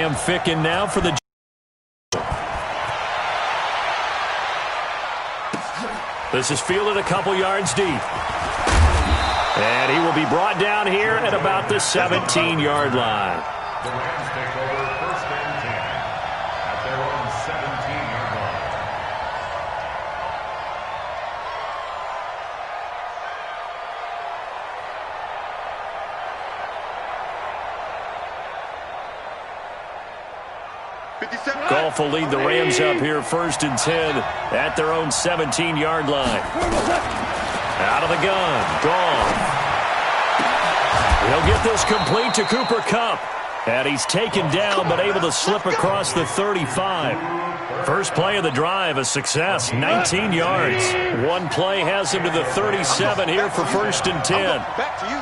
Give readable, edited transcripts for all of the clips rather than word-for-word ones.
Graham Ficken now for the... This is fielded a couple yards deep. And he will be brought down here at about the 17-yard line. The Rams take over 1st and 10 at their own 17-yard line. Goff will lead the Rams up here 1st and 10 at their own 17-yard line. Out of the gun, Goff. He'll get this complete to Cooper Kupp. And he's taken down but able to slip across the 35. First play of the drive, a success, 19 yards. One play has him to the 37 here for 1st and 10. Back to you.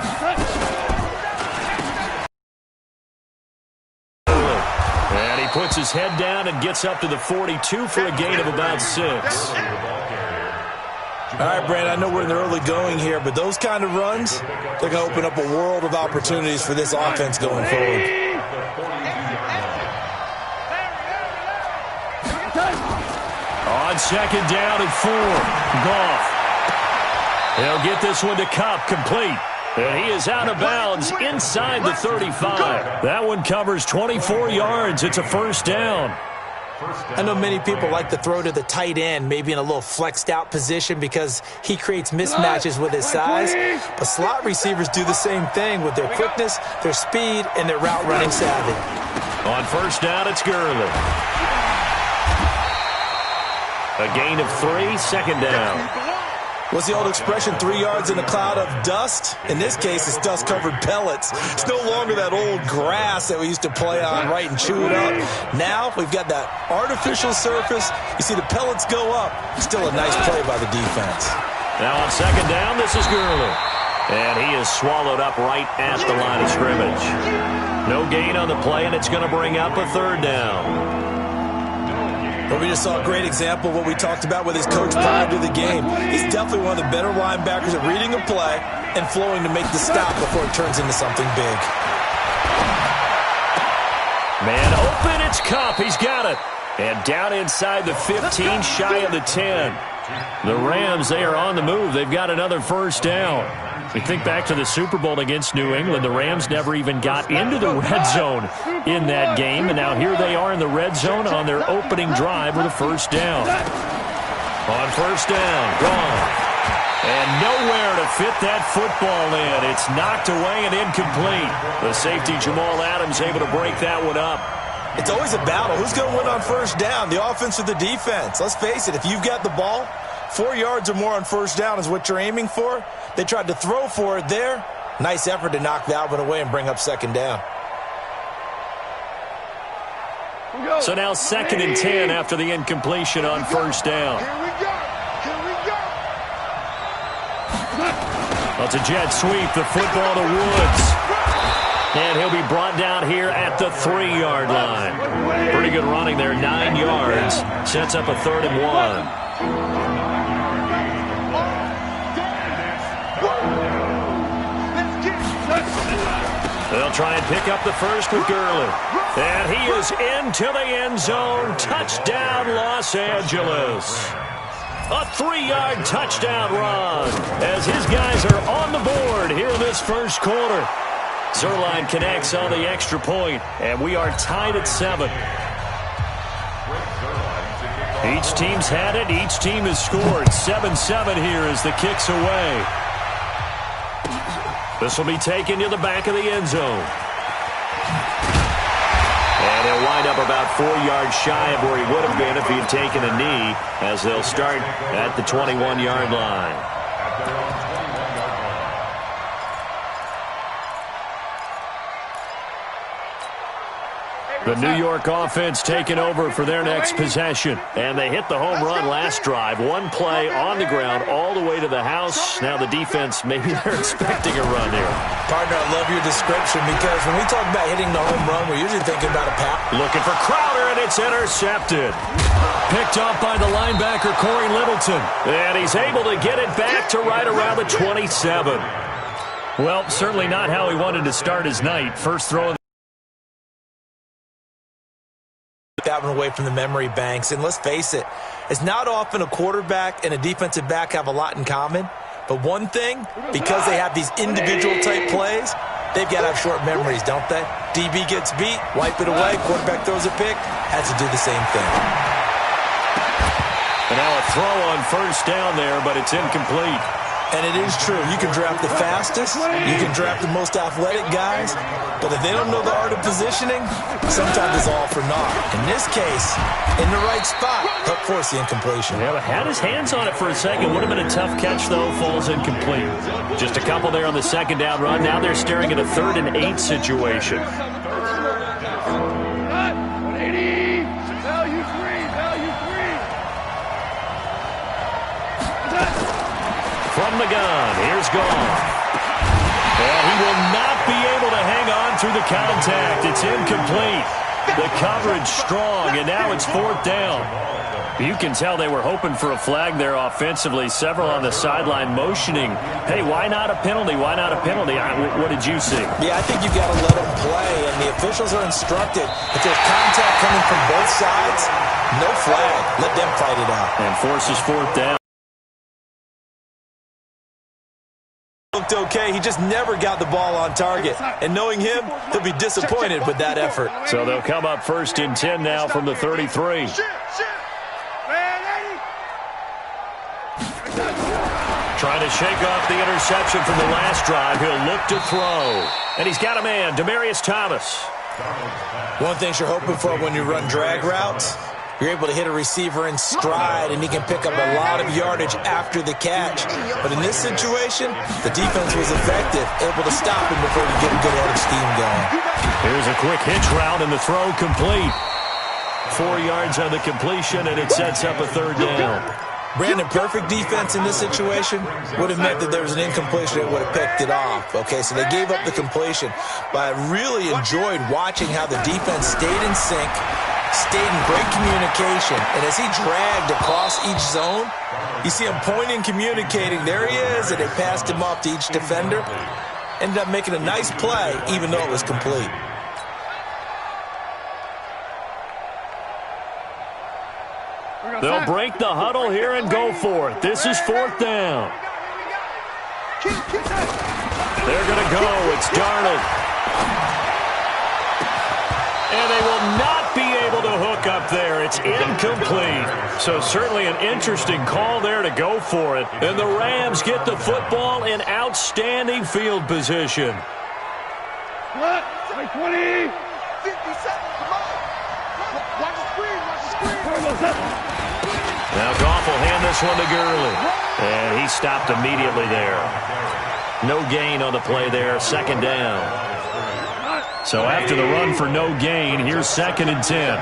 And he puts his head down and gets up to the 42 for a gain of about 6. All right, Brand, I know we're in the early going here, but those kind of runs, they're going to open up a world of opportunities for this offense going forward. On 2nd down and 4, Goff. He'll get this one to Kupp, complete. And he is out of bounds inside the 35. That one covers 24 yards. It's a 1st down. I know many people like to throw to the tight end, maybe in a little flexed out position because he creates mismatches with his size. But slot receivers do the same thing with their quickness, their speed, and their route running savvy. On 1st down, it's Gurley. A gain of 3, 2nd down. What's the old expression, 3 yards in a cloud of dust? In this case, it's dust-covered pellets. It's no longer that old grass that we used to play on, right, and chew it up. Now we've got that artificial surface. You see the pellets go up. Still a nice play by the defense. Now on 2nd down, this is Gurley. And he is swallowed up right at the line of scrimmage. No gain on the play, and it's going to bring up a 3rd down. But we just saw a great example of what we talked about with his coach prior to the game. He's definitely one of the better linebackers at reading a play and flowing to make the stop before it turns into something big. Man open, it's Kupp. He's got it. And down inside the 15, shy of the 10. The Rams, they are on the move. They've got another 1st down. We think back to the Super Bowl against New England. The Rams never even got into the red zone in that game. And now here they are in the red zone on their opening drive with a 1st down. On 1st down, gone. And nowhere to fit that football in. It's knocked away and incomplete. The safety, Jamal Adams, able to break that one up. It's always a battle. Who's going to win on 1st down, the offense or the defense? Let's face it, if you've got the ball, 4 yards or more on 1st down is what you're aiming for. They tried to throw for it there. Nice effort to knock that one away and bring up 2nd down. So now 2nd and 10 after the incompletion on 1st down. Here we go. Here we go. Well, it's a jet sweep. The football to Woods. And he'll be brought down here at the 3-yard line. Pretty good running there, 9 yards. Sets up a 3rd and 1. They'll try and pick up the 1st with Gurley. And he is into the end zone. Touchdown, Los Angeles. A 3-yard touchdown run as his guys are on the board here in this 1st quarter. Zerline connects on the extra point, and we are tied at 7. Each team's had it. Each team has scored. 7-7 here as the kick's away. This will be taken to the back of the end zone. And he'll wind up about 4 yards shy of where he would have been if he had taken a knee, as they'll start at the 21-yard line. The New York offense taking over for their next possession. And they hit the home run last drive. One play on the ground all the way to the house. Now the defense, maybe they're expecting a run here. Partner, I love your description because when we talk about hitting the home run, we're usually thinking about a pass. Looking for Crowder, and it's intercepted. Picked off by the linebacker, Corey Littleton. And he's able to get it back to right around the 27. Well, certainly not how he wanted to start his night. First throw that one away from the memory banks. And let's face it, it's not often a quarterback and a defensive back have a lot in common. But one thing, because they have these individual type plays, they've got to have short memories, don't they? DB gets beat, wipe it away, quarterback throws a pick, has to do the same thing. And now a throw on first down there, but it's incomplete. And it is true. You can draft the fastest, you can draft the most athletic guys, but if they don't know the art of positioning, sometimes it's all for naught. In this case, in the right spot, help force the incompletion. Yeah, but had his hands on it for a second. Would have been a tough catch, though. Falls incomplete. Just a couple there on the second down run. Now they're staring at a 3rd and 8 situation. From the gun, here's Goff. And he will not be able to hang on through the contact. It's incomplete. The coverage strong, and now it's 4th down. You can tell they were hoping for a flag there offensively. Several on the sideline motioning, hey, why not a penalty? Why not a penalty? What did you see? Yeah, I think you've got to let them play, and the officials are instructed. If there's contact coming from both sides, no flag. Let them fight it out. And forces 4th down. Looked okay. He just never got the ball on target. And knowing him, he'll be disappointed with that effort. So they'll come up 1st and 10 now from the 33. Trying to shake off the interception from the last drive. He'll look to throw. And he's got a man, Demaryius Thomas. One thing you're hoping for when you run drag routes, you're able to hit a receiver in stride, and he can pick up a lot of yardage after the catch. But in this situation, the defense was effective, able to stop him before he get a good head of steam going. Here's a quick hitch route, and the throw complete. 4 yards on the completion, and it sets up a 3rd down. Brandon, perfect defense in this situation would have meant that there was an incompletion that would have picked it off. Okay, so they gave up the completion. But I really enjoyed watching how the defense stayed in sync, stayed in great communication, and as he dragged across each zone, you see him pointing, communicating. There he is, and they passed him off to each defender. Ended up making a nice play, even though it was complete. They'll break the huddle here and go for it. This is 4th down. They're going to go. It's Darnold. And they will not be able to hook up there. It's incomplete. So certainly an interesting call there to go for it. And the Rams get the football in outstanding field position. What? 20. 50 seconds. Come on. Watch the screen. Watch the screen. Now Goff will hand this one to Gurley. And he stopped immediately there. No gain on the play there. 2nd down. So after the run for no gain, here's 2nd and 10.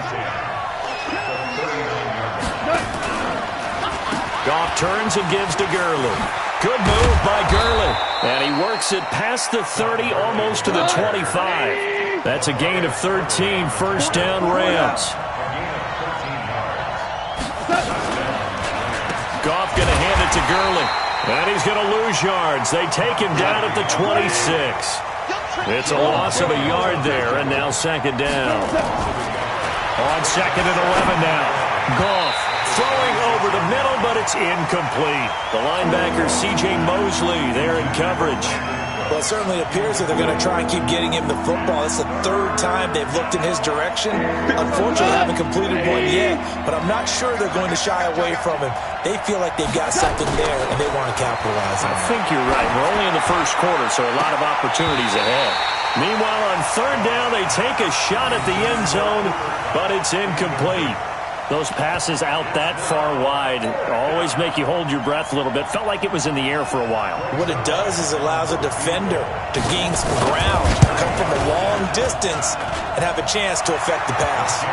Goff turns and gives to Gurley. Good move by Gurley. And he works it past the 30, almost to the 25. That's a gain of 13, 1st down Rams. Goff going to hand it to Gurley. And he's going to lose yards. They take him down at the 26. It's a loss of a yard there, and now 2nd down. On 2nd and 11 now. Goff throwing over the middle, but it's incomplete. The linebacker, C.J. Mosley, there in coverage. Well, it certainly appears that they're going to try and keep getting him the football. It's the 3rd time they've looked in his direction. Unfortunately, haven't completed one yet, but I'm not sure they're going to shy away from him. They feel like they've got something there, and they want to capitalize on it. I think you're right. We're only in the 1st quarter, so a lot of opportunities ahead. Meanwhile, on 3rd down, they take a shot at the end zone, but it's incomplete. Those passes out that far wide always make you hold your breath a little bit. Felt like it was in the air for a while. What it does is it allows a defender to gain some ground, come from a long distance, and have a chance to affect the pass.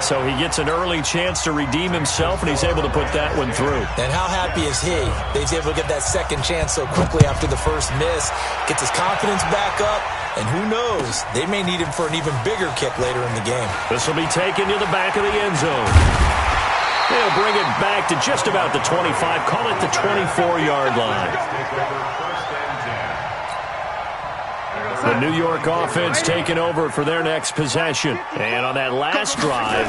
So he gets an early chance to redeem himself, and he's able to put that one through. And how happy is he that he's able to get that 2nd chance so quickly after the first miss, gets his confidence back up, and who knows, they may need him for an even bigger kick later in the game. This will be taken to the back of the end zone. They'll bring it back to just about the 25, call it the 24-yard line. The New York offense taking over for their next possession. And on that last drive,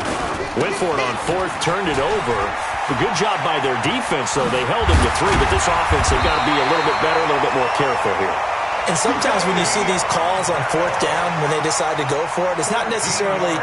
went for it on fourth, turned it over. A good job by their defense, though. They held them to 3, but this offense, they've got to be a little bit better, a little bit more careful here. And sometimes when you see these calls on fourth down, when they decide to go for it, it's not necessarily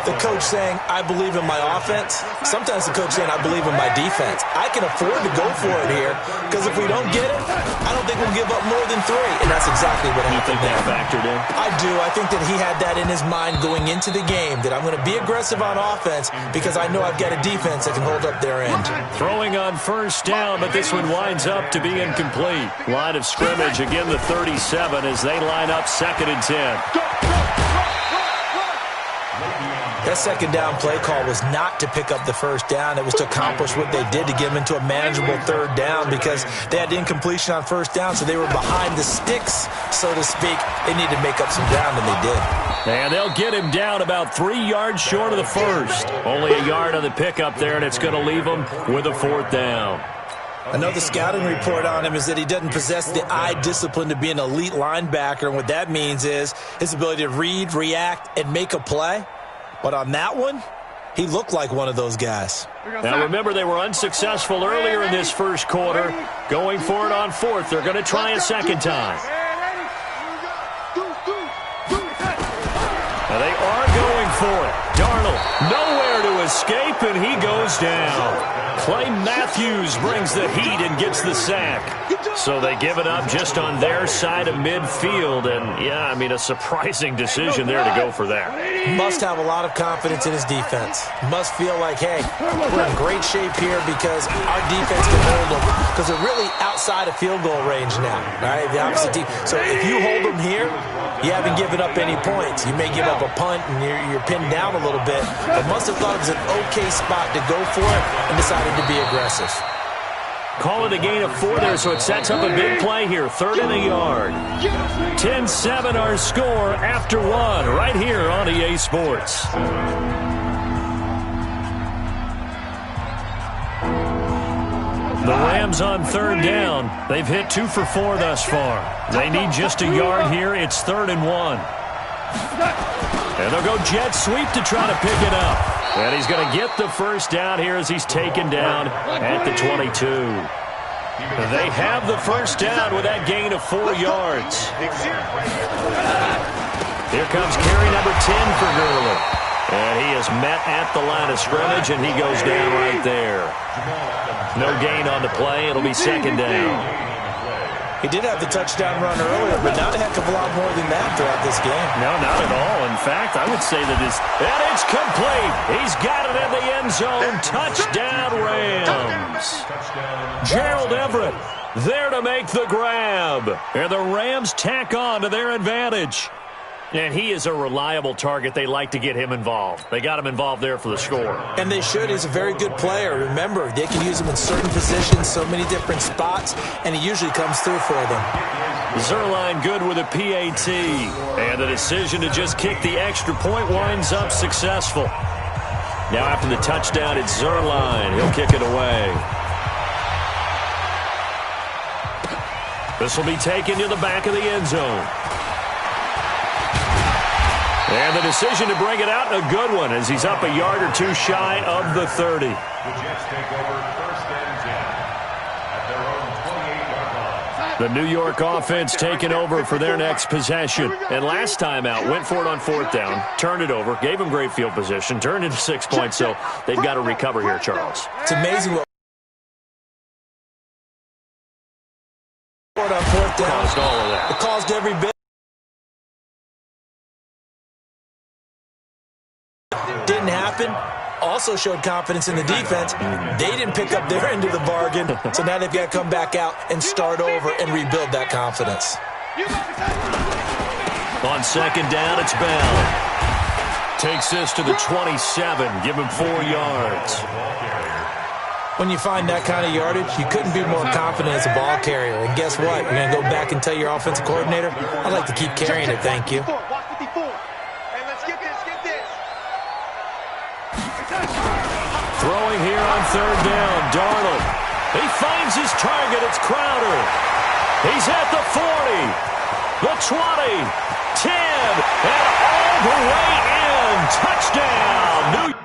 the coach saying, I believe in my offense. Sometimes the coach saying, I believe in my defense. I can afford to go for it here, because if we don't get it, I don't think we'll give up more than 3. And that's exactly what happened there. You think that factored in? I do. I think that he had that in his mind going into the game, that I'm going to be aggressive on offense because I know I've got a defense that can hold up their end. Throwing on first down, but this one winds up to be incomplete. Line of scrimmage, again the 37 as they line up 2nd and 10. That second down play call was not to pick up the first down. It was to accomplish what they did, to get them into a manageable 3rd down, because they had incompletion on first down, so they were behind the sticks, so to speak. They needed to make up some ground, and they did. And they'll get him down about 3 yards short of the first. Only a yard on the pickup there, and it's going to leave them with a 4th down. Another scouting report on him is that he doesn't possess the eye discipline to be an elite linebacker, and what that means is his ability to read, react, and make a play. But on that one, he looked like one of those guys. Now remember, they were unsuccessful earlier in this first quarter. Going for it on 4th. They're going to try a second time. Now they are going for it. Darnold nowhere to escape, and he goes down. Clay Matthews brings the heat and gets the sack. So they give it up just on their side of midfield. And, yeah, I mean, a surprising decision there to go for that. Must have a lot of confidence in his defense. Must feel like, hey, we're in great shape here because our defense can hold them. Because they're really outside of field goal range now, right? The opposite team. So if you hold them here, you haven't given up any points. You may give up a punt and you're pinned down a little bit. But must have thought it was an okay spot to go for it and decided to be aggressive. Call it a gain of 4 there, so it sets up a big play here. 3rd and a yard. 10-7 our score after 1 right here on EA Sports. The Rams on 3rd down. They've hit 2 for 4 thus far. They need just a yard here. It's 3rd and 1. And they'll go jet sweep to try to pick it up. And he's going to get the first down here as he's taken down at the 22. They have the first down with that gain of 4 yards. Here comes carry number 10 for Gurley. And he is met at the line of scrimmage, and he goes down right there. No gain on the play. It'll be 2nd down. He did have the touchdown run earlier, but not a heck of a lot more than that throughout this game. No, not at all. In fact, I would say that it's complete. He's got it in the end zone. Touchdown, Rams. Gerald Everett there to make the grab. And the Rams tack on to their advantage. And he is a reliable target. They like to get him involved. They got him involved there for the score. And they should. He's a very good player. Remember, they can use him in certain positions, so many different spots, and he usually comes through for them. Zerline good with a PAT. And the decision to just kick the extra point winds up successful. Now after the touchdown, it's Zerline. He'll kick it away. This will be taken to the back of the end zone. And the decision to bring it out, a good one, as he's up a yard or 2 shy of the 30. The Jets take over 1st and 10 at their own 28-yard line. The New York offense taking over for their next possession. And last time out, went for it on 4th down, turned it over, gave them great field position, turned into 6 points, so they've got to recover here, Charles. It's amazing what on 4th down Caused all of that. It caused every bit. Didn't happen. Also showed confidence in the defense. They didn't pick up their end of the bargain, so now they've got to come back out and start over and rebuild that confidence. On 2nd down, it's Bell. Takes this to the 27. Give him 4 yards. When you find that kind of yardage, you couldn't be more confident as a ball carrier. And guess what? You're going to go back and tell your offensive coordinator, I'd like to keep carrying it, thank you. Throwing here on 3rd down, Darnold. He finds his target. It's Crowder. He's at the 40. the 20, 10, and all the way in. Touchdown, New York.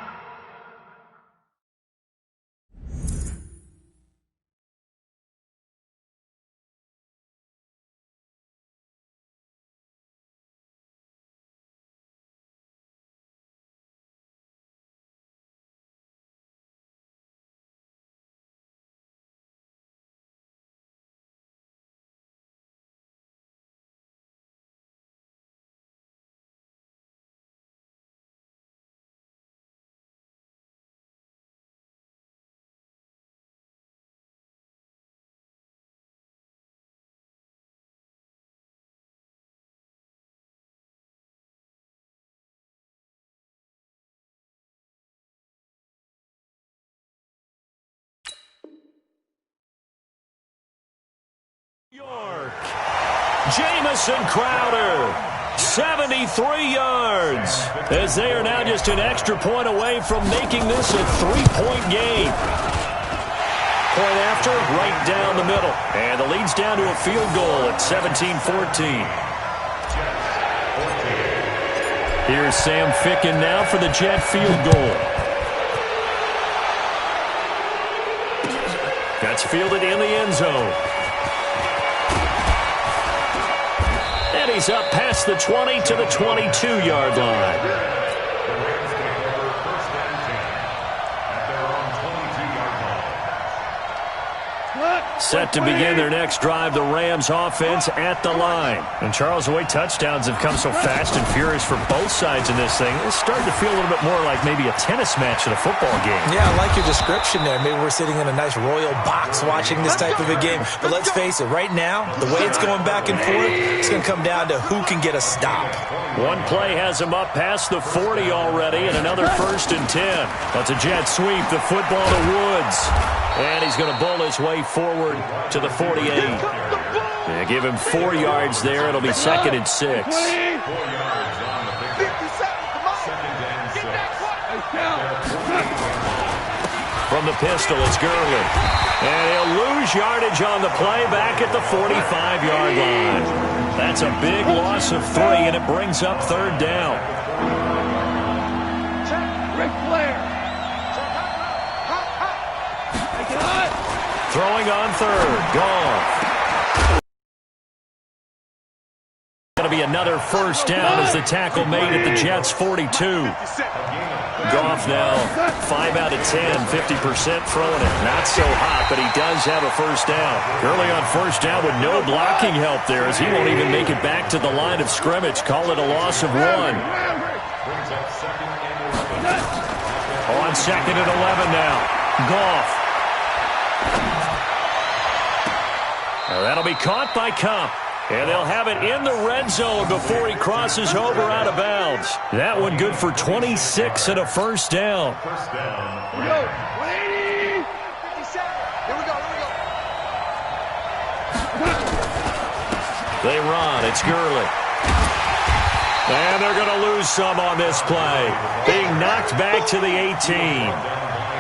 York. Jamison Crowder, 73 yards, as they are now just an extra point away from making this a three-point game. Point after, right down the middle. And the lead's down to a field goal at 17-14. Here's Sam Ficken now for the Jet field goal. That's fielded in the end zone. And he's up past the 20 to the 22-yard line. The Rams take over first and 10 at their own 22-yard line. Set to begin their next drive, the Rams offense at the line. And Charles, the way touchdowns have come so fast and furious for both sides in this thing, it's starting to feel a little bit more like maybe a tennis match at a football game. Yeah, I like your description there. Maybe we're sitting in a nice royal box watching this type of a game. But let's face it, right now, the way it's going back and forth, it's going to come down to who can get a stop. One play has him up past the 40 already, and another first and 10. That's a jet sweep, the football to Woods. And he's going to bowl his way forward to the 48. Yeah, give him 4 yards there. It'll be second and 6. 4 yards on the pickup. Second and 6. From the pistol, it's Gurley. And he'll lose yardage on the play back at the 45-yard line. That's a big loss of 3, and it brings up third down. Ric Flair. Throwing on third. Goff. Going to be another first down as the tackle made at the Jets' 42. Goff now 5 out of 10, 50% throwing it. Not so hot, but he does have a first down. Gurley on first down with no blocking help there as he won't even make it back to the line of scrimmage. Call it a loss of 1. On second and 11 now. Goff. That'll be caught by Kupp. And they'll have it in the red zone before he crosses over out of bounds. That one good for 26 and a first down. First down. Here we go. 180. 57. Here we go. They run. It's Gurley. And they're going to lose some on this play. Being knocked back to the 18.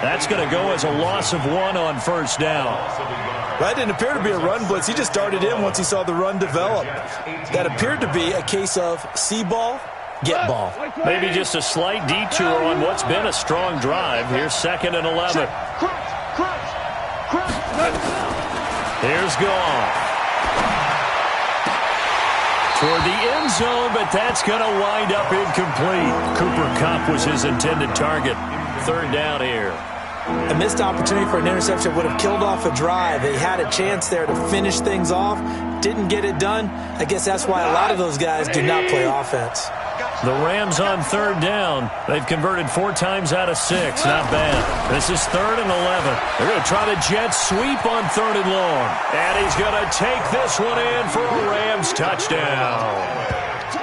That's going to go as a loss of 1 on first down. That didn't appear to be a run blitz. He just darted in once he saw the run develop. That appeared to be a case of see ball, get ball. Maybe just a slight detour on what's been a strong drive. Here's second and 11. Here's Goff. Toward the end zone, but that's going to wind up incomplete. Cooper Kupp was his intended target. Third down here. A missed opportunity for an interception would have killed off a drive. They had a chance there to finish things off. Didn't get it done. I guess that's why a lot of those guys do not play offense. The Rams on third down. They've converted 4 times out of 6. Not bad. This is third and 11. They're going to try the jet sweep on third and long. And he's going to take this one in for a Rams touchdown.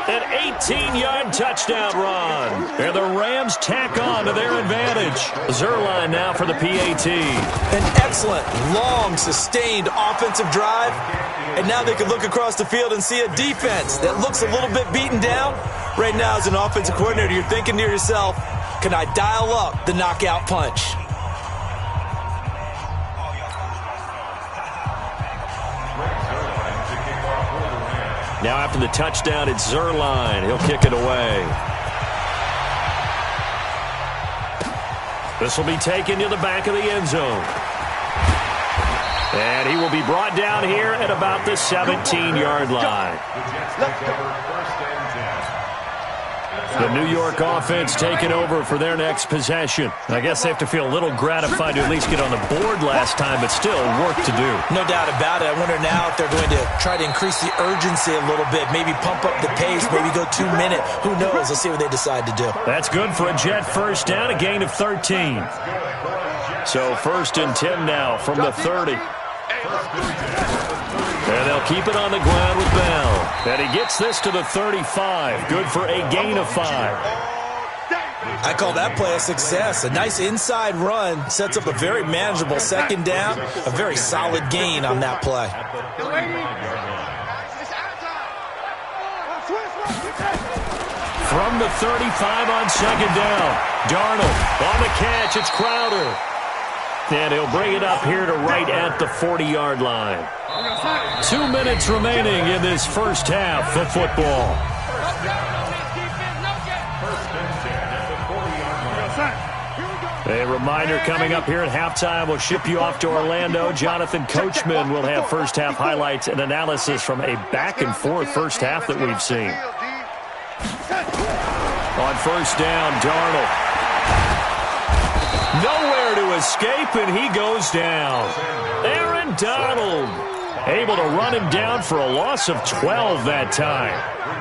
An 18-yard touchdown run. And the Rams tack on to their advantage. Zerline now for the PAT. An excellent, long, sustained offensive drive. And now they can look across the field and see a defense that looks a little bit beaten down. Right now, as an offensive coordinator, you're thinking to yourself, can I dial up the knockout punch? Now after the touchdown, it's Zerline. He'll kick it away. This will be taken to the back of the end zone. And he will be brought down here at about the 17-yard line. The New York offense taking over for their next possession. I guess they have to feel a little gratified to at least get on the board last time, but still work to do. No doubt about it. I wonder now if they're going to try to increase the urgency a little bit, maybe pump up the pace, maybe go 2 minute. Who knows? Let's see what they decide to do. That's good for a Jet first down, a gain of 13. So 1st and 10 now from the 30. And they'll keep it on the ground with Bell. And he gets this to the 35. Good for a gain of 5. I call that play a success. A nice inside run sets up a very manageable 2nd down. A very solid gain on that play. From the 35 on 2nd down. Darnold on the catch. It's Crowder. And he'll bring it up here to right at the 40-yard line. 2 minutes remaining in this first half of football. A reminder coming up here at halftime. We'll ship you off to Orlando. Jonathan Coachman will have first half highlights and analysis from a back-and-forth first half that we've seen. On 1st down, Darnold. Nowhere to escape, and he goes down. Aaron Donald able to run him down for a loss of 12 that time.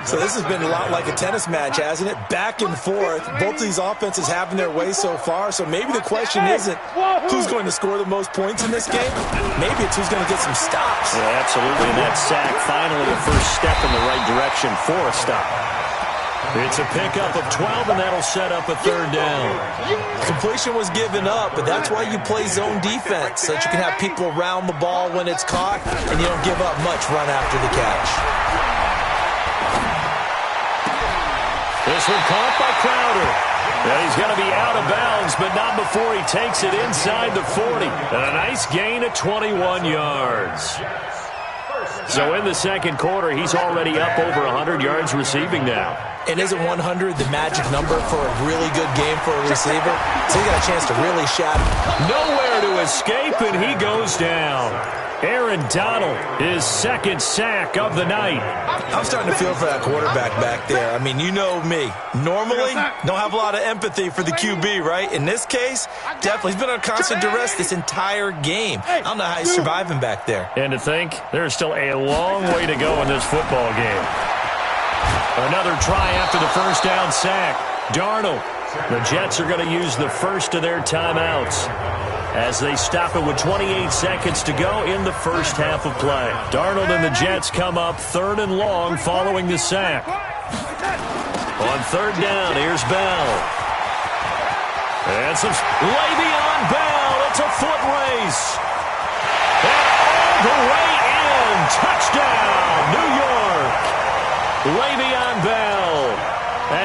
So this has been a lot like a tennis match, hasn't it? Back and forth. Both of these offenses having their way so far. So maybe the question isn't who's going to score the most points in this game. Maybe it's who's going to get some stops. Yeah, absolutely. And that sack, finally the first step in the right direction for a stop. It's a pickup of 12, and that'll set up a 3rd down. Completion was given up, but that's why you play zone defense, so that you can have people around the ball when it's caught, and you don't give up much run after the catch. This one caught by Crowder. And he's going to be out of bounds, but not before he takes it inside the 40. And a nice gain of 21 yards. So in the 2nd quarter, he's already up over 100 yards receiving now. And isn't 100 the magic number for a really good game for a receiver? So he got a chance to really shatter. Nowhere to escape, and he goes down. Aaron Donald, his 2nd sack of the night. I'm starting to feel for that quarterback back there. I mean, you know me. Normally, don't have a lot of empathy for the QB, right? In this case, definitely. He's been under constant duress this entire game. I don't know how he's surviving back there. And to think, there's still a long way to go in this football game. Another try after the 1st down sack. Darnold. The Jets are going to use the first of their timeouts as they stop it with 28 seconds to go in the first half of play. Darnold and the Jets come up 3rd and long following the sack. On 3rd down, here's Bell. And some Le'Veon Bell. It's a foot race. And all the way in. Touchdown, New York. Le'Veon Bell,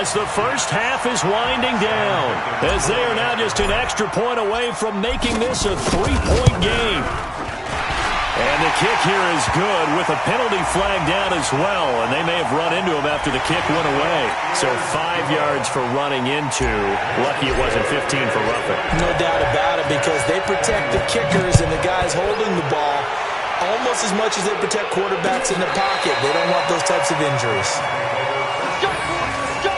as the first half is winding down, as they are now just an extra point away from making this a 3-point game. And the kick here is good with a penalty flag down as well, and they may have run into him after the kick went away. So 5 yards for running into. Lucky it wasn't 15 for roughing. No doubt about it, because they protect the kickers and the guys holding the ball almost as much as they protect quarterbacks in the pocket. They don't want those types of injuries. Go, go.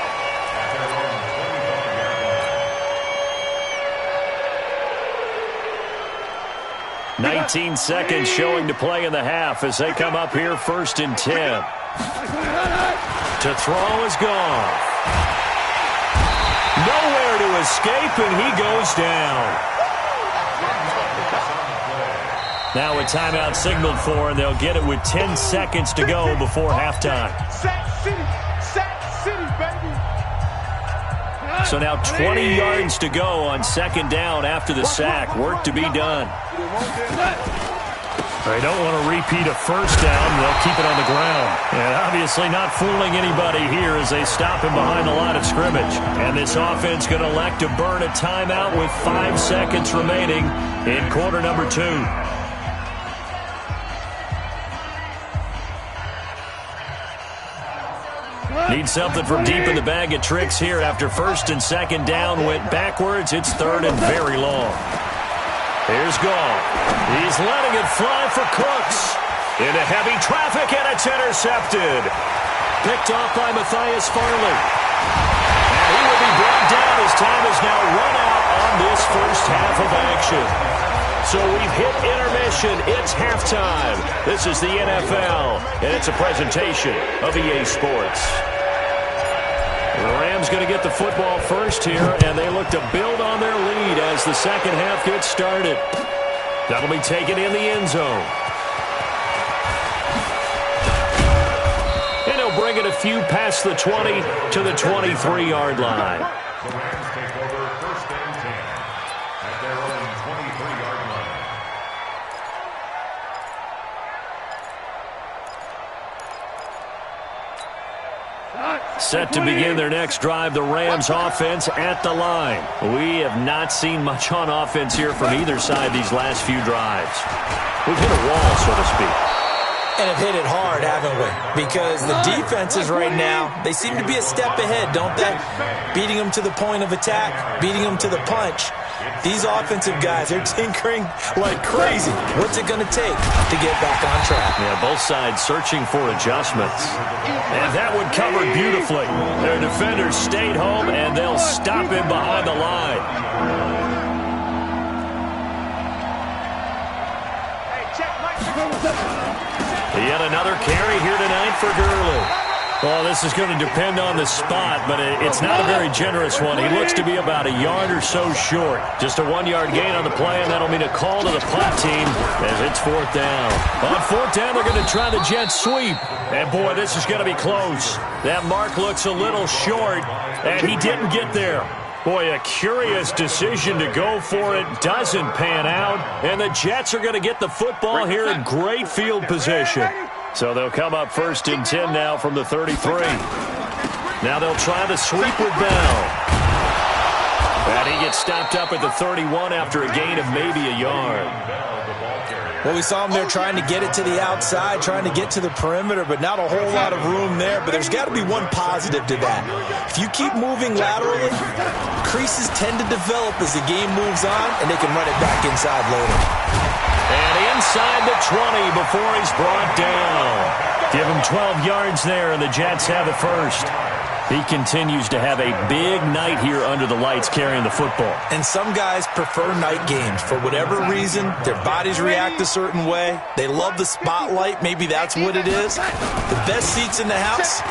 19 seconds showing to play in the half as they come up here 1st and 10. To throw is gone. Nowhere to escape, and he goes down. Now a timeout signaled for, and they'll get it with 10 seconds to go before halftime. Sack City, baby. So now 20 yards to go on 2nd down after the sack. Work to be done. They don't want to repeat a 1st down. They'll keep it on the ground. And obviously not fooling anybody here as they stop him behind the line of scrimmage. And this offense going to elect to burn a timeout with 5 seconds remaining in quarter number 2. Need something from deep in the bag of tricks here. After first and second down went backwards, it's third and very long. Here's Gall. He's letting it fly for Cooks. Into heavy traffic, and it's intercepted. Picked off by Matthias Farley. And he will be brought down as time is now run out on this first half of action. So we've hit intermission. It's halftime. This is the NFL, and it's a presentation of EA Sports. The Rams going to get the football first here, and they look to build on their lead as the second half gets started. That'll be taken in the end zone. And he'll bring it a few past the 20 to the 23-yard line. The Rams take over first and 10 at their own 23-yard line. Set to begin their next drive, the Rams offense at the line. We have not seen much on offense here from either side these last few drives. We've hit a wall, so to speak. And have hit it hard, haven't we? Because the defenses right now, they seem to be a step ahead, don't they? Beating them to the point of attack, beating them to the punch. These offensive guys, they're tinkering like crazy. What's it going to take to get back on track? Yeah, both sides searching for adjustments. And that one covered beautifully. Their defenders stayed home, and they'll stop him behind the line. Yet another carry here tonight for Gurley. Well, this is going to depend on the spot, but it's not a very generous one. He looks to be about a yard or so short. Just a 1-yard gain on the play, and that'll mean a call to the punt team as it's fourth down. On fourth down, they're going to try the jet sweep. And, boy, this is going to be close. That mark looks a little short, and he didn't get there. Boy, a curious decision to go for it. Doesn't pan out. And the Jets are going to get the football here in great field position. So they'll come up first and 10 now from the 33. Now they'll try the sweep with Bell. And he gets stopped up at the 31 after a gain of maybe a yard. Well, we saw him there trying to get it to the outside, trying to get to the perimeter, but not a whole lot of room there. But there's got to be one positive to that. If you keep moving laterally, creases tend to develop as the game moves on, and they can run it back inside later. And inside the 20 before he's brought down. Give him 12 yards there, and the Jets have it first. He continues to have a big night here under the lights carrying the football. And some guys prefer night games. For whatever reason, their bodies react a certain way. They love the spotlight. Maybe that's what it is. The best seats in the house,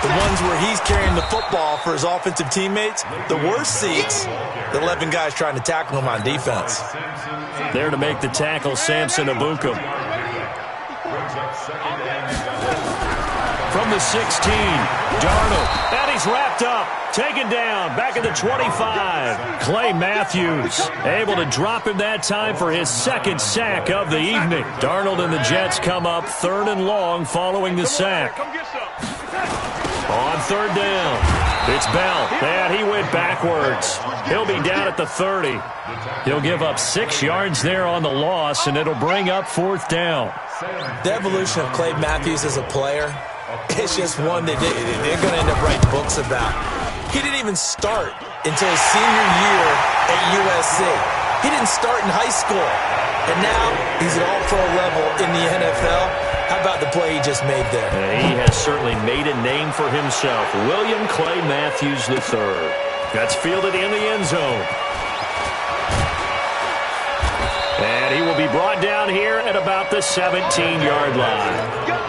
the ones where he's carrying the football for his offensive teammates. The worst seats, the 11 guys trying to tackle him on defense. There to make the tackle, Samson Abukum. From the 16, Darnold, and he's wrapped up, taken down, back at the 25. Clay Matthews able to drop him that time for his second sack of the evening. Darnold and the Jets come up third and long following the sack. On third down, it's Bell, and he went backwards. He'll be down at the 30. He'll give up 6 yards there on the loss, and it'll bring up fourth down. The evolution of Clay Matthews as a player, it's just one that they're going to end up writing books about. He didn't even start until his senior year at USC. He didn't start in high school. And now he's at all-pro level in the NFL. How about the play he just made there? He has certainly made a name for himself. William Clay Matthews III. That's fielded in the end zone. And he will be brought down here at about the 17-yard line.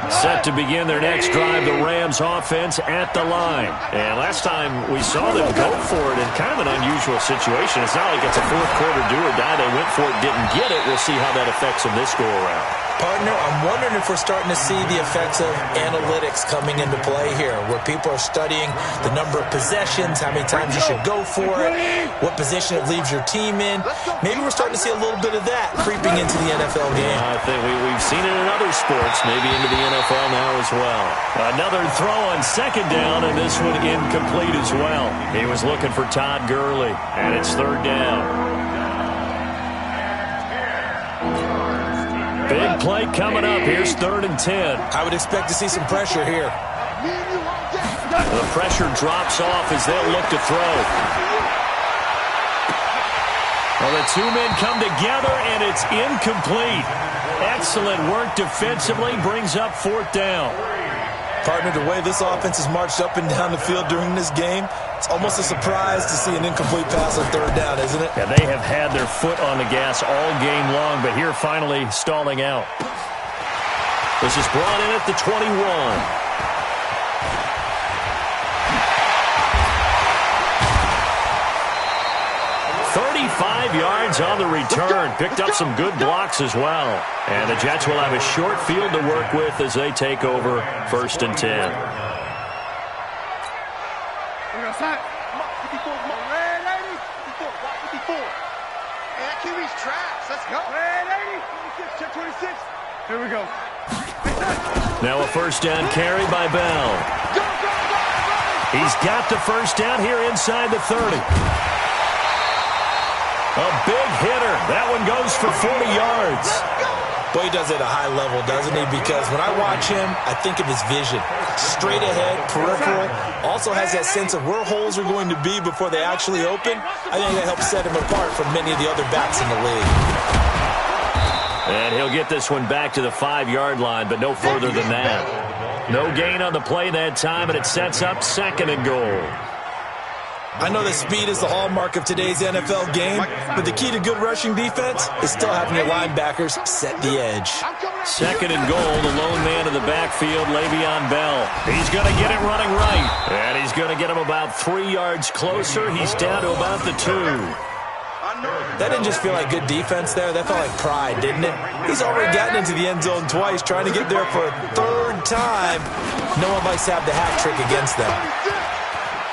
Set to begin their next drive, the Rams offense at the line. And last time we saw them go for it in kind of an unusual situation. It's not like it's a fourth quarter do or die. They went for it, didn't get it. We'll see how that affects them this go around. Partner, I'm wondering if we're starting to see the effects of analytics coming into play here, where people are studying the number of possessions, how many times you should go for it, what position it leaves your team in. Maybe we're starting to see a little bit of that creeping into the NFL game. I think we've seen it in other sports, maybe into the NFL now as well. Another throw on second down, and this one incomplete as well. He was looking for Todd Gurley, and it's third down. Big play coming up. Here's 3rd and 10. I would expect to see some pressure here. The pressure drops off as they'll look to throw. Well, the two men come together, and it's incomplete. Excellent work defensively, brings up 4th down. Partner, the way this offense has marched up and down the field during this game, it's almost a surprise to see an incomplete pass on 3rd down, isn't it? Yeah, they have had their foot on the gas all game long, but here finally stalling out. This is brought in at the 21. 35 yards on the return. Picked up some good blocks as well. And the Jets will have a short field to work with as they take over 1st and 10. Here we go. Now a 1st down carry by Bell. He's got the 1st down here inside the 30. A big hitter. That one goes for 40 yards. Boy, he does it at a high level, doesn't he? Because when I watch him, I think of his vision. Straight ahead, peripheral. Also has that sense of where holes are going to be before they actually open. I think that helps set him apart from many of the other backs in the league. And he'll get this one back to the 5-yard line, but no further than that. No gain on the play that time, and it sets up 2nd and goal. I know that speed is the hallmark of today's NFL game, but the key to good rushing defense is still having your linebackers set the edge. 2nd and goal, the lone man in the backfield, Le'Veon Bell. He's going to get it running right, and he's going to get him about 3 yards closer. He's down to about the 2. That didn't just feel like good defense there. That felt like pride, didn't it? He's already gotten into the end zone twice, trying to get there for a 3rd time. No one likes to have the hat trick against them.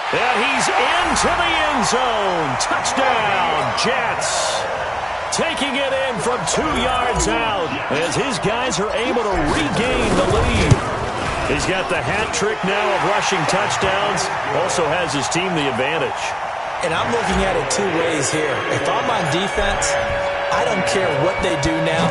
And he's into the end zone. Touchdown, Jets. Taking it in from 2 yards out as his guys are able to regain the lead. He's got the hat trick now of rushing touchdowns. Also has his team the advantage. And I'm looking at it 2 ways here. If I'm on defense, I don't care what they do now.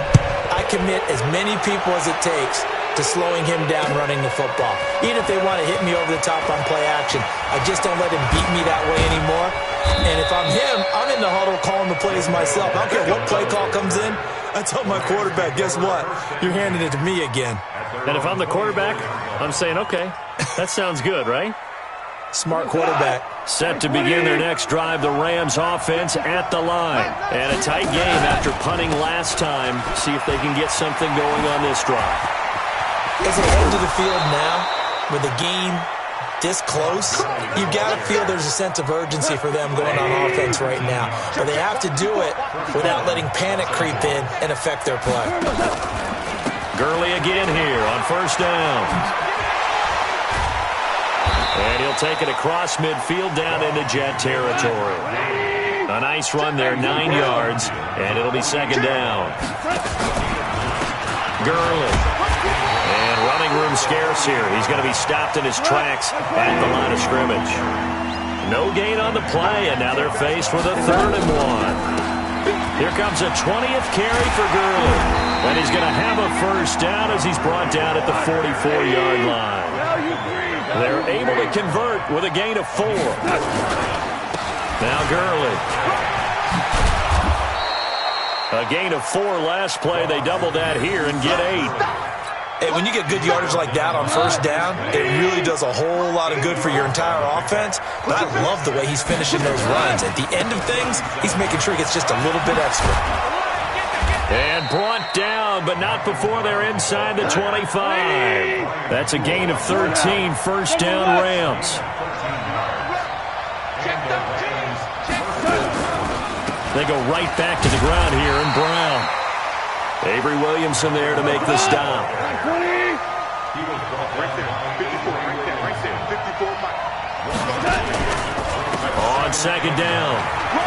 I commit as many people as it takes to slowing him down running the football. Even if they want to hit me over the top on play action, I just don't let him beat me that way anymore. And if I'm him, I'm in the huddle calling the plays myself. I don't care what play call comes in. I tell my quarterback, guess what? You're handing it to me again. And if I'm the quarterback, I'm saying, okay, that sounds good, right? Smart quarterback. Set to begin their next drive, the Rams offense at the line. And a tight game after punting last time. See if they can get something going on this drive. As they head to the field now, with the game this close, you've got to feel there's a sense of urgency for them going on offense right now. But they have to do it without letting panic creep in and affect their play. Gurley again here on 1st down. And he'll take it across midfield down into Jet territory. A nice run there, 9 yards, and it'll be 2nd down. Gurley. And running room scarce here. He's going to be stopped in his tracks at the line of scrimmage. No gain on the play, and now they're faced with a 3rd and 1. Here comes a 20th carry for Gurley. And he's going to have a 1st down as he's brought down at the 44-yard line. They're able to convert with a gain of 4. Now Gurley. A gain of 4 last play. They double that here and get 8. Hey, when you get good yardage like that on 1st down, it really does a whole lot of good for your entire offense. But I love the way he's finishing those runs. At the end of things, he's making sure he gets just a little bit extra. And brought down, but not before they're inside the 25. That's a gain of 13, 1st down Rams. They go right back to the ground here, and Brown. Avery Williamson there to make the stop. On 2nd down,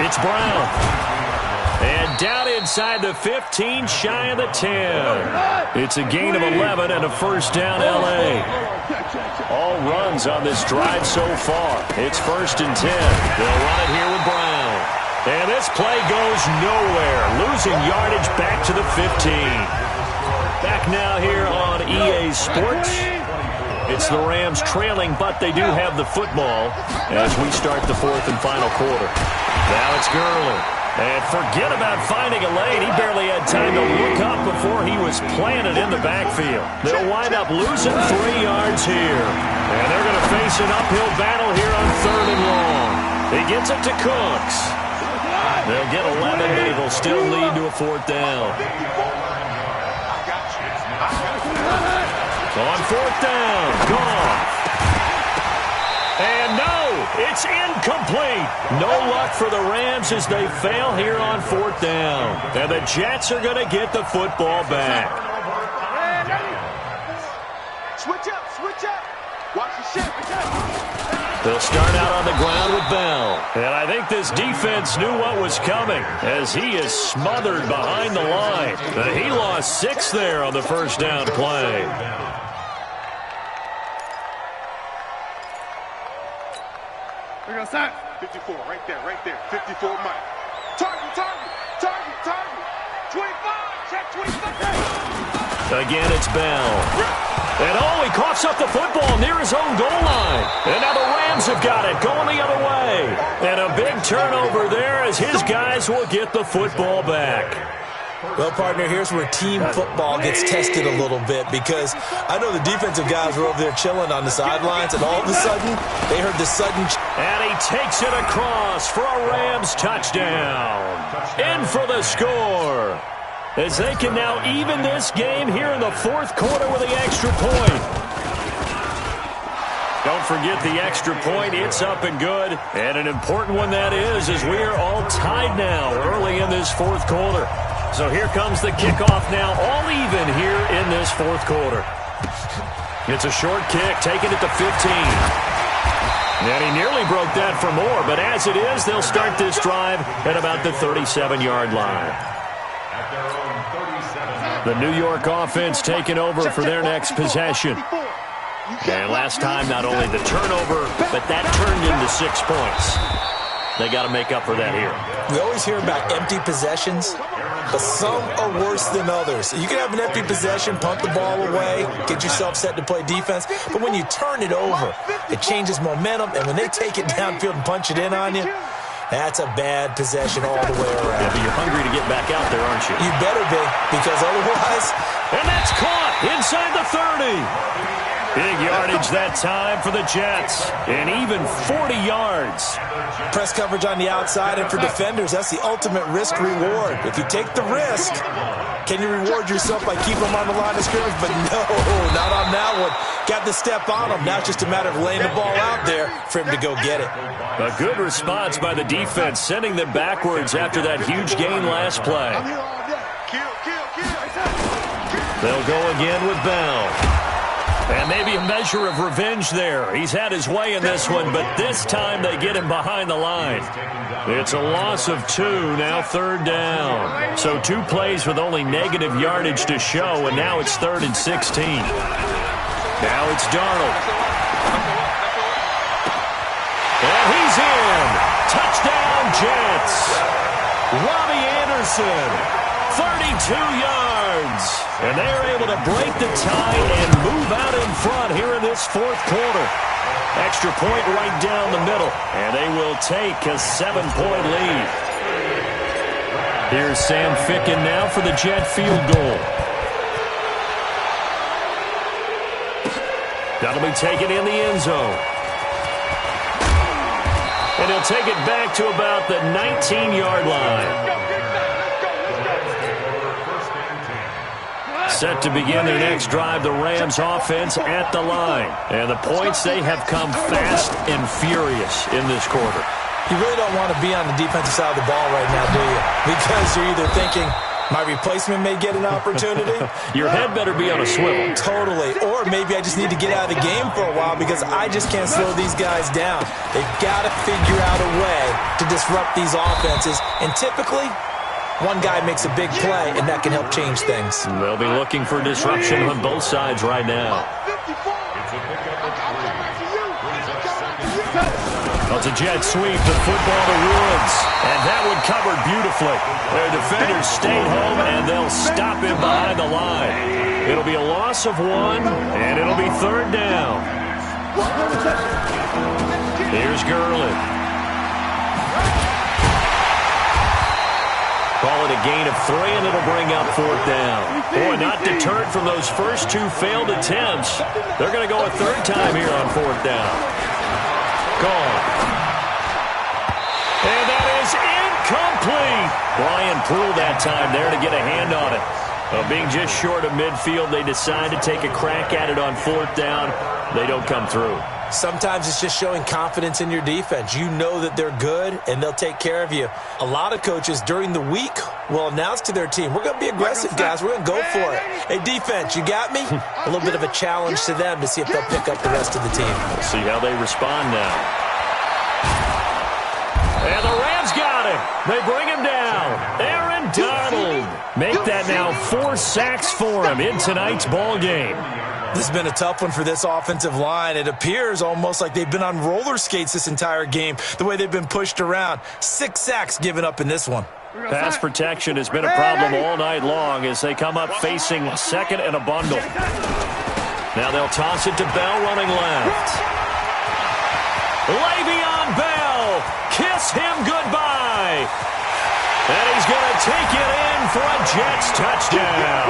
it's Brown. And down inside the 15, shy of the 10. It's a gain of 11 and a 1st down L.A. All runs on this drive so far. It's 1st and 10. They'll run it here with Brown. And this play goes nowhere. Losing yardage back to the 15. Back now here on EA Sports. It's the Rams trailing, but they do have the football as we start the fourth and final quarter. Now it's Gurley. And forget about finding a lane. He barely had time to look up before he was planted in the backfield. They'll wind up losing 3 yards here. And they're going to face an uphill battle here on 3rd and long. He gets it to Cooks. They'll get 11, but it'll still lead to a 4th down. On 4th down, Goff. And no, it's incomplete. No luck for the Rams as they fail here on 4th down. And the Jets are going to get the football back. Switch up. Watch the shit. They'll start out on the ground with Bell. And I think this defense knew what was coming as he is smothered behind the line. He lost 6 there on the first down play. We're going to start. 54, right there. 54, Mike. Target. 25, check 25. Again, it's Bell. And he coughs up the football near his own goal line. And now the Rams have got it, going the other way. And a big turnover there as his guys will get the football back. Well, partner, here's where team football gets tested a little bit because I know the defensive guys were over there chilling on the sidelines, and all of a sudden, they heard the sudden... And he takes it across for a Rams touchdown. In for the score. As they can now even this game here in the 4th quarter with the extra point. Don't forget the extra point. It's up and good. And an important one that is as we are all tied now early in this 4th quarter. So here comes the kickoff now, all even here in this 4th quarter. It's a short kick, taking it to 15. And he nearly broke that for more, but as it is, they'll start this drive at about the 37-yard line. The New York offense taking over for their next possession. And last time, not only the turnover, but that turned into 6 points. They got to make up for that here. We always hear about empty possessions, but some are worse than others. You can have an empty possession, punt the ball away, get yourself set to play defense, but when you turn it over, it changes momentum, and when they take it downfield and punch it in on you, that's a bad possession all the way around. Yeah, but you're hungry to get back out there, aren't you? You better be, because otherwise... And that's caught inside the 30. Big yardage that time for the Jets. And even 40 yards. Press coverage on the outside, and for defenders, that's the ultimate risk-reward. If you take the risk, can you reward yourself by keeping them on the line of scrimmage? But no, not on that one. Got the step on him. Now it's just a matter of laying the ball out there for him to go get it. A good response by the defense, sending them backwards after that huge gain last play. They'll go again with Bell. And maybe a measure of revenge there. He's had his way in this one, but this time they get him behind the line. It's a loss of 2, now 3rd down. So 2 plays with only negative yardage to show, and now it's 3rd and 16. Now it's Darnold. And he's in. Touchdown, Jets. Robbie Anderson, 32 yards. And they're able to break the tie and move out in front here in this 4th quarter. Extra point right down the middle. And they will take a 7-point lead. Here's Sam Ficken now for the Jet field goal. That'll be taken in the end zone. And he'll take it back to about the 19-yard line. Set to begin their next drive, the Rams offense at the line. And the points, they have come fast and furious in this quarter. You really don't want to be on the defensive side of the ball right now, do you? Because you're either thinking, my replacement may get an opportunity. Your head better be on a swivel. Totally. Or maybe I just need to get out of the game for a while because I just can't slow these guys down. They've got to figure out a way to disrupt these offenses. And typically, one guy makes a big play, and that can help change things. They'll be looking for disruption on both sides right now. Well, it's a jet sweep, the football to Woods. And that one covered beautifully. Their defenders stayed home, and they'll stop him behind the line. It'll be a loss of 1, and it'll be third down. Here's Gurley. Call it a gain of 3, and it'll bring up fourth down. Boy, not deterred from those first 2 failed attempts. They're going to go a third time here on fourth down. Gone. And that is incomplete. Brian Poole that time there to get a hand on it. Being just short of midfield, they decide to take a crack at it on fourth down. They don't come through. Sometimes it's just showing confidence in your defense. You know that they're good, and they'll take care of you. A lot of coaches during the week will announce to their team, we're going to be aggressive, guys. We're going to go for it. Hey, defense, you got me? A little bit of a challenge to them to see if they'll pick up the rest of the team. We'll see how they respond now. And the Rams got him. They bring him down. Aaron Donald. Make that now 4 sacks for him in tonight's ball game. This has been a tough one for this offensive line. It appears almost like they've been on roller skates this entire game, the way they've been pushed around. 6 sacks given up in this one. Pass protection has been a problem all night long as they come up facing second and a bundle. Now they'll toss it to Bell running left. Le'Veon Bell, kiss him goodbye. And he's going to take it in for a Jets touchdown.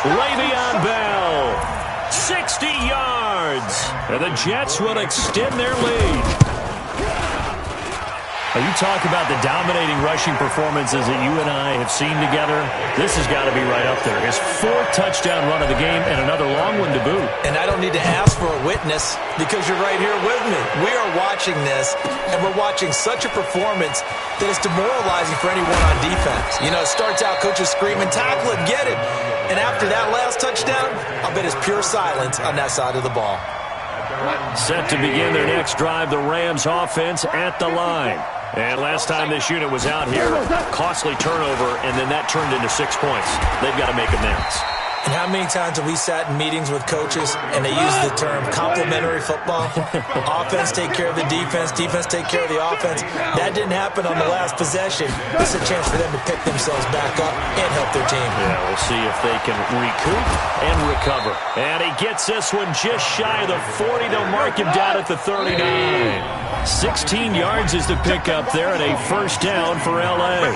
Le'Veon Bell, 60 yards. And the Jets will extend their lead. You talk about the dominating rushing performances that you and I have seen together. This has got to be right up there. His 4th touchdown run of the game and another long one to boot. And I don't need to ask for a witness because you're right here with me. We are watching this, and we're watching such a performance that is demoralizing for anyone on defense. You know, it starts out coaches screaming, tackle him, get him. And after that last touchdown, I'll bet it's pure silence on that side of the ball. Set to begin their next drive, the Rams offense at the line. And last time this unit was out here, costly turnover, and then that turned into 6 points. They've got to make amends. And how many times have we sat in meetings with coaches and they use the term complementary football? Offense take care of the defense, defense take care of the offense. That didn't happen on the last possession. This is a chance for them to pick themselves back up and help their team. Yeah, we'll see if they can recoup and recover. And he gets this one just shy of the 40. They'll mark him down at the 39. 16 yards is the pickup there and a first down for L.A.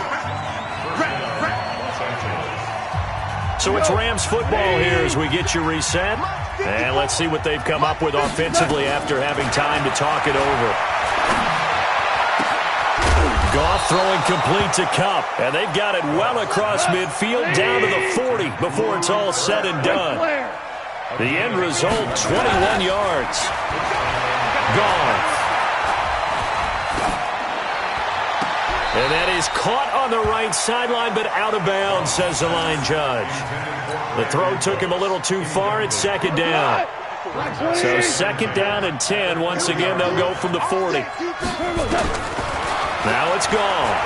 So it's Rams football here as we get you reset. And let's see what they've come up with offensively after having time to talk it over. Goff throwing complete to Kupp. And they've got it well across midfield down to the 40 before it's all said and done. The end result, 21 yards. Goff. And that is caught on the right sideline, but out of bounds, says the line judge. The throw took him a little too far. It's second down. So second down and 10. Once again, they'll go from the 40. Now it's gone.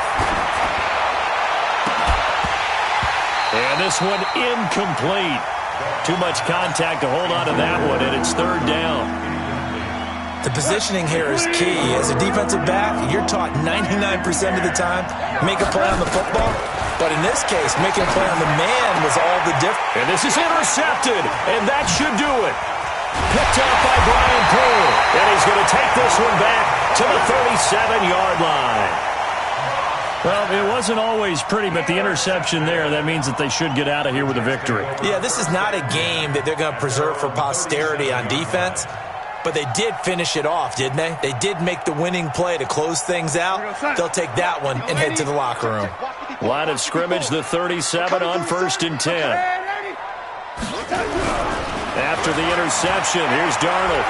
And this one incomplete. Too much contact to hold on to that one, and it's third down. The positioning here is key. As a defensive back, you're taught 99% of the time, make a play on the football. But in this case, making a play on the man was all the difference. And this is intercepted, and that should do it. Picked off by Brian Poole. And he's going to take this one back to the 37-yard line. Well, it wasn't always pretty, but the interception there, that means that they should get out of here with a victory. Yeah, this is not a game that they're going to preserve for posterity on defense. But they did finish it off, didn't they? They did make the winning play to close things out. They'll take that one and head to the locker room. Line of scrimmage, the 37 on 1st and 10. After the interception, here's Darnold.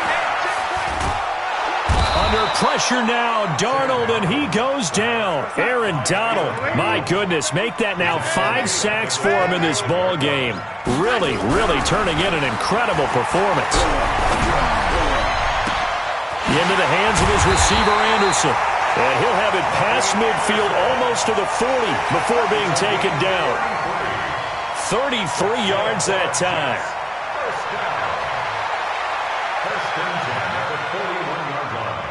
Under pressure now, Darnold, and he goes down. Aaron Donald, my goodness, make that now 5 sacks for him in this ball game. Really, really turning in an incredible performance. Into the hands of his receiver, Anderson. And he'll have it past midfield almost to the 40 before being taken down. 33 yards that time. First and 10 at the 41-yard line.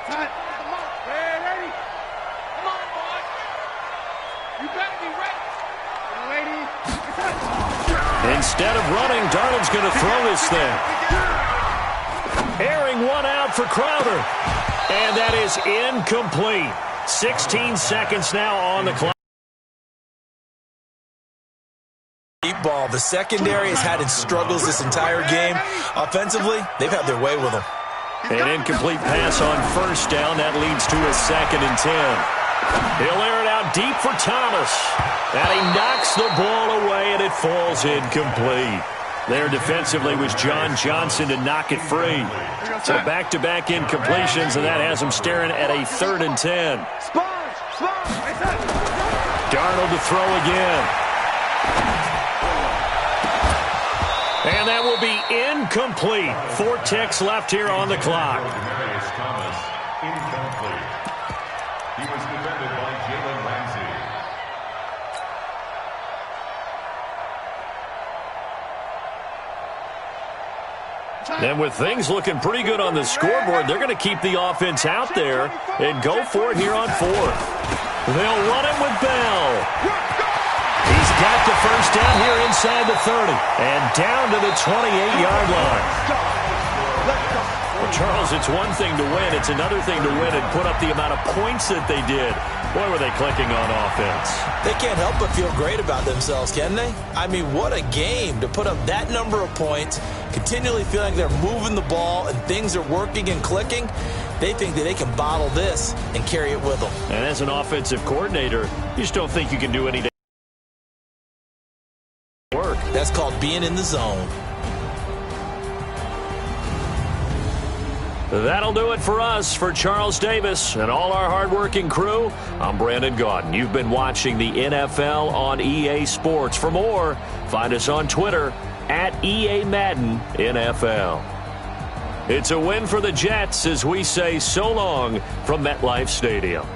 Come on, ready? Come on, boy. You better be ready. Ladies. throwing. Darnold's going to throw this thing. Airing one out for Crowder. And that is incomplete. 16 seconds now on the clock. Deep ball. The secondary has had its struggles this entire game. Offensively, they've had their way with them. An incomplete pass on first down. That leads to a 2nd and 10. He'll air it out deep for Thomas. And he knocks the ball away, and it falls incomplete. There defensively was John Johnson to knock it free. So back-to-back incompletions, and that has him staring at a 3rd and 10. Darnold to throw again. And that will be incomplete. 4 ticks left here on the clock. Thomas, incomplete. He was defended by Jalen Ramsey. And with things looking pretty good on the scoreboard, they're going to keep the offense out there and go for it here on 4th. They'll run it with Bell. He's got the first down here inside the 30 and down to the 28-yard line. Well, Charles, it's one thing to win. It's another thing to win and put up the amount of points that they did. Boy, were they clicking on offense. They can't help but feel great about themselves, can they? I mean, what a game to put up that number of points, continually feeling they're moving the ball and things are working and clicking. They think that they can bottle this and carry it with them. And as an offensive coordinator, you just don't think you can do anything. That's called being in the zone. That'll do it for us. For Charles Davis and all our hardworking crew, I'm Brandon Gaudin. You've been watching the NFL on EA Sports. For more, find us on Twitter at EA Madden NFL. It's a win for the Jets as we say so long from MetLife Stadium.